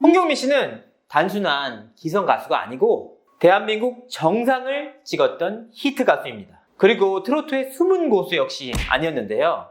홍경민 씨는 단순한 기성 가수가 아니고 대한민국 정상을 찍었던 히트 가수입니다. 그리고 트로트의 숨은 고수 역시 아니었는데요.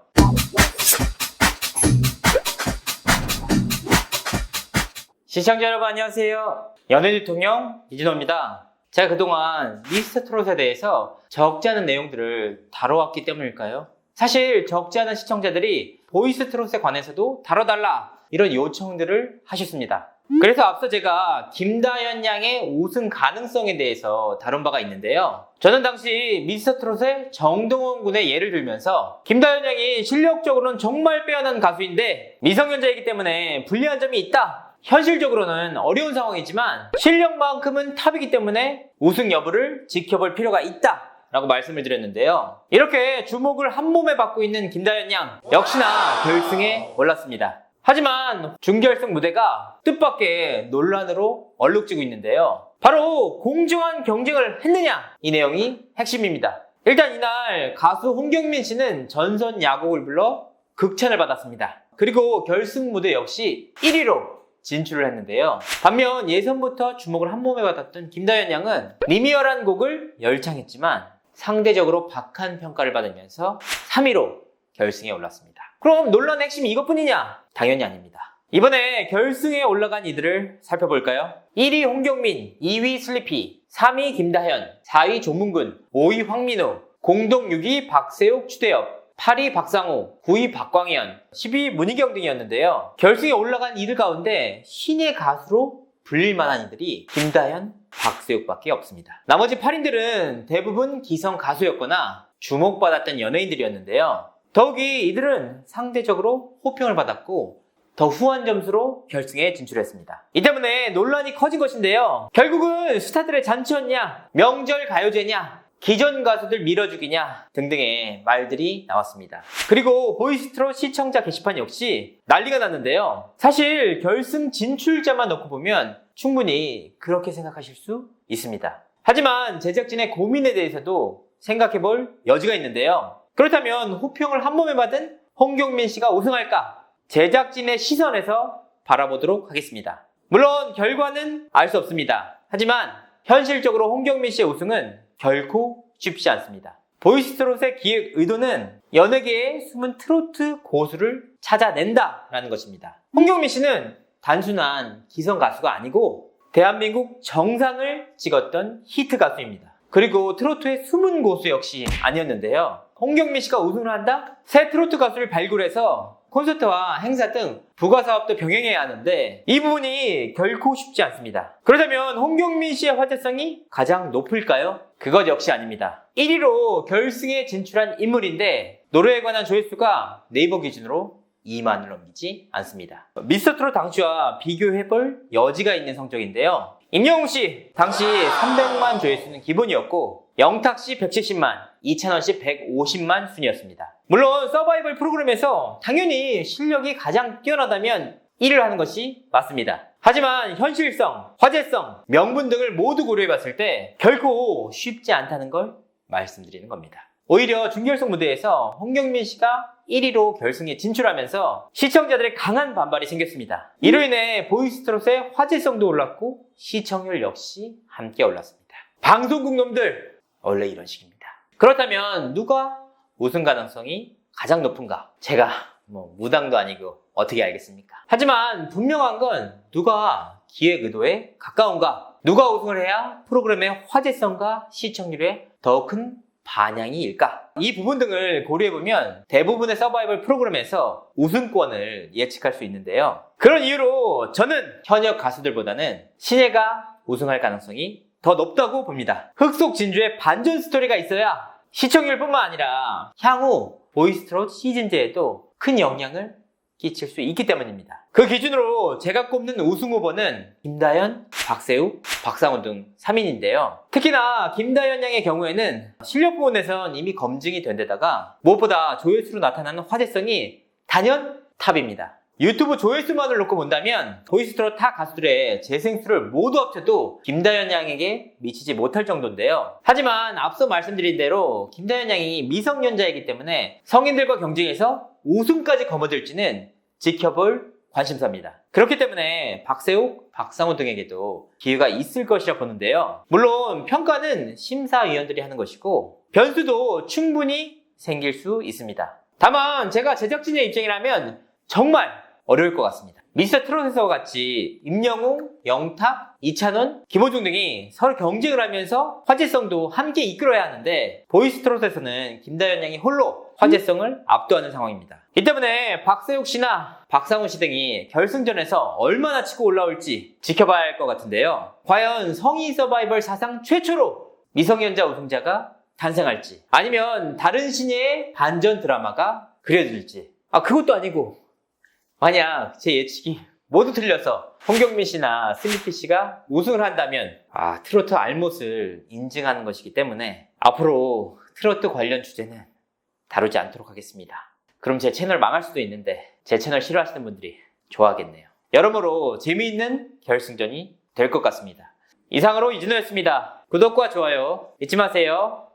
시청자 여러분 안녕하세요. 연예 대통령 이진호입니다. 제가 그동안 미스터 트롯에 대해서 적지 않은 내용들을 다뤄왔기 때문일까요? 사실 적지 않은 시청자들이 보이스 트롯에 관해서도 다뤄달라 이런 요청들을 하셨습니다. 그래서 앞서 제가 김다현 양의 우승 가능성에 대해서 다룬 바가 있는데요. 저는 당시 미스터 트롯의 정동원 군의 예를 들면서 김다현 양이 실력적으로는 정말 빼어난 가수인데 미성년자이기 때문에 불리한 점이 있다. 현실적으로는 어려운 상황이지만 실력만큼은 탑이기 때문에 우승 여부를 지켜볼 필요가 있다 라고 말씀을 드렸는데요. 이렇게 주목을 한몸에 받고 있는 김다현 양 역시나 결승에 올랐습니다. 하지만 준결승 무대가 뜻밖의 논란으로 얼룩지고 있는데요. 바로 공정한 경쟁을 했느냐 이 내용이 핵심입니다. 일단 이날 가수 홍경민 씨는 전선 야곡을 불러 극찬을 받았습니다. 그리고 결승 무대 역시 1위로 진출을 했는데요. 반면 예선부터 주목을 한몸에 받았던 김다현 양은 리미어란 곡을 열창했지만 상대적으로 박한 평가를 받으면서 3위로 결승에 올랐습니다. 그럼 논란의 핵심이 이것뿐이냐? 당연히 아닙니다. 이번에 결승에 올라간 이들을 살펴볼까요? 1위 홍경민, 2위 슬리피, 3위 김다현, 4위 조문근, 5위 황민우, 공동 6위 박세욱, 추대엽, 8위 박상우, 9위 박광현, 10위 문희경 등이었는데요. 결승에 올라간 이들 가운데 신의 가수로 불릴 만한 이들이 김다현, 박세욱밖에 없습니다. 나머지 8인들은 대부분 기성 가수였거나 주목받았던 연예인들이었는데요. 더욱이 이들은 상대적으로 호평을 받았고 더 후한 점수로 결승에 진출했습니다. 이 때문에 논란이 커진 것인데요. 결국은 스타들의 잔치였냐, 명절 가요제냐, 기존 가수들 밀어주기냐 등등의 말들이 나왔습니다. 그리고 보이스트롯 시청자 게시판 역시 난리가 났는데요. 사실 결승 진출자만 놓고 보면 충분히 그렇게 생각하실 수 있습니다. 하지만 제작진의 고민에 대해서도 생각해볼 여지가 있는데요. 그렇다면 호평을 한몸에 받은 홍경민 씨가 우승할까? 제작진의 시선에서 바라보도록 하겠습니다. 물론 결과는 알 수 없습니다. 하지만 현실적으로 홍경민 씨의 우승은 결코 쉽지 않습니다. 보이스트롯의 기획 의도는 연예계의 숨은 트로트 고수를 찾아낸다라는 것입니다. 홍경민 씨는 단순한 기성 가수가 아니고 대한민국 정상을 찍었던 히트 가수입니다. 그리고 트로트의 숨은 고수 역시 아니었는데요. 홍경민 씨가 우승을 한다? 새 트로트 가수를 발굴해서 콘서트와 행사 등 부가 사업도 병행해야 하는데 이 부분이 결코 쉽지 않습니다. 그렇다면 홍경민 씨의 화제성이 가장 높을까요? 그것 역시 아닙니다. 1위로 결승에 진출한 인물인데 노래에 관한 조회수가 네이버 기준으로 2만을 넘기지 않습니다. 미스터 트롯 당시와 비교해볼 여지가 있는 성적인데요. 임영웅 씨 당시 300만 조회수는 기본이었고 영탁 씨 170만, 이찬원 씨 150만 순이었습니다. 물론 서바이벌 프로그램에서 당연히 실력이 가장 뛰어나다면 1위를 하는 것이 맞습니다. 하지만 현실성, 화제성, 명분 등을 모두 고려해봤을 때 결코 쉽지 않다는 걸 말씀드리는 겁니다. 오히려 준결승 무대에서 홍경민 씨가 1위로 결승에 진출하면서 시청자들의 강한 반발이 생겼습니다. 이로 인해 보이스트롯의 화제성도 올랐고 시청률 역시 함께 올랐습니다. 방송국 놈들 원래 이런 식입니다. 그렇다면 누가 우승 가능성이 가장 높은가? 제가 무당도 아니고 어떻게 알겠습니까? 하지만 분명한 건 누가 기획 의도에 가까운가? 누가 우승을 해야 프로그램의 화제성과 시청률에 더 큰 반향이 일까? 이 부분 등을 고려해보면 대부분의 서바이벌 프로그램에서 우승권을 예측할 수 있는데요. 그런 이유로 저는 현역 가수들보다는 신예가 우승할 가능성이 더 높다고 봅니다. 흙 속 진주의 반전 스토리가 있어야 시청률뿐만 아니라 향후 보이스트롯 시즌제에도 큰 영향을 끼칠 수 있기 때문입니다. 그 기준으로 제가 꼽는 우승 후보는 김다현, 박세욱, 박상우 등 3인인데요. 특히나 김다현 양의 경우에는 실력 부분에선 이미 검증이 된 데다가 무엇보다 조회수로 나타나는 화제성이 단연 탑입니다. 유튜브 조회수만을 놓고 본다면 보이스트롯 타 가수들의 재생수를 모두 합쳐도 김다현 양에게 미치지 못할 정도인데요. 하지만 앞서 말씀드린 대로 김다현 양이 미성년자이기 때문에 성인들과 경쟁해서 우승까지 거머쥘지는 지켜볼 관심사입니다. 그렇기 때문에 박세욱, 박상우 등에게도 기회가 있을 것이라 보는데요. 물론 평가는 심사위원들이 하는 것이고 변수도 충분히 생길 수 있습니다. 다만 제가 제작진의 입장이라면 정말 어려울 것 같습니다. 미스터 트롯에서 같이 임영웅, 영탁, 이찬원, 김호중 등이 서로 경쟁을 하면서 화제성도 함께 이끌어야 하는데 보이스 트롯에서는 김다현 양이 홀로 화제성을 압도하는 상황입니다. 이 때문에 박세욱 씨나 박상우 씨 등이 결승전에서 얼마나 치고 올라올지 지켜봐야 할 것 같은데요. 과연 성인 서바이벌 사상 최초로 미성년자 우승자가 탄생할지 아니면 다른 신예의 반전 드라마가 그려질지 그것도 아니고 만약 제 예측이 모두 틀려서 홍경민 씨나 슬리피 씨가 우승을 한다면 트로트 알못을 인증하는 것이기 때문에 앞으로 트로트 관련 주제는 다루지 않도록 하겠습니다. 그럼 제 채널 망할 수도 있는데 제 채널 싫어하시는 분들이 좋아하겠네요. 여러모로 재미있는 결승전이 될 것 같습니다. 이상으로 이진호였습니다. 구독과 좋아요 잊지 마세요.